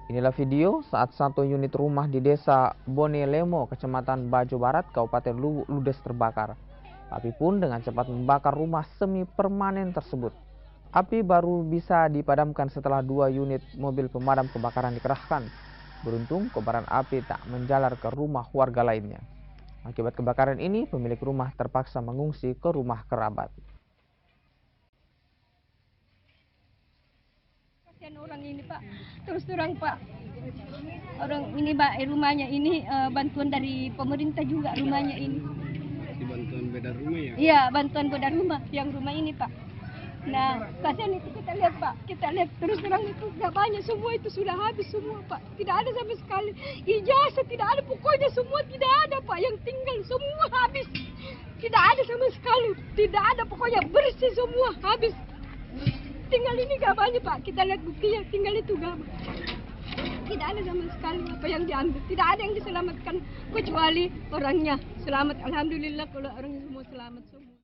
Inilah video saat satu unit rumah di desa Bonelemo, Kecamatan Bajo Barat, Kabupaten Ludes terbakar. Api pun dengan cepat membakar rumah semi permanen tersebut. Api baru bisa dipadamkan setelah 2 unit mobil pemadam kebakaran dikerahkan. Beruntung kobaran api tak menjalar ke rumah warga lainnya. Akibat kebakaran ini, pemilik rumah terpaksa mengungsi ke rumah kerabat. Orang ini Pak, terus terang Pak, orang ini Pak, rumahnya ini bantuan dari pemerintah juga rumahnya ini. Bantuan beda rumah ya? Iya, bantuan beda rumah, yang rumah ini Pak. Nah, kasihan itu kita lihat Pak, kita lihat terus terang itu nggak banyak, semua itu sudah habis semua Pak. Tidak ada sama sekali, ijazah tidak ada, pokoknya semua tidak ada Pak, yang tinggal semua habis. Tidak ada sama sekali, tidak ada, pokoknya bersih semua habis. Tinggal ini gak banyak Pak, kita lihat buktinya, tinggal itu gak banyak. Tidak ada sama sekali apa yang diambil, tidak ada yang diselamatkan kecuali orangnya selamat. Alhamdulillah kalau orangnya semua selamat semua.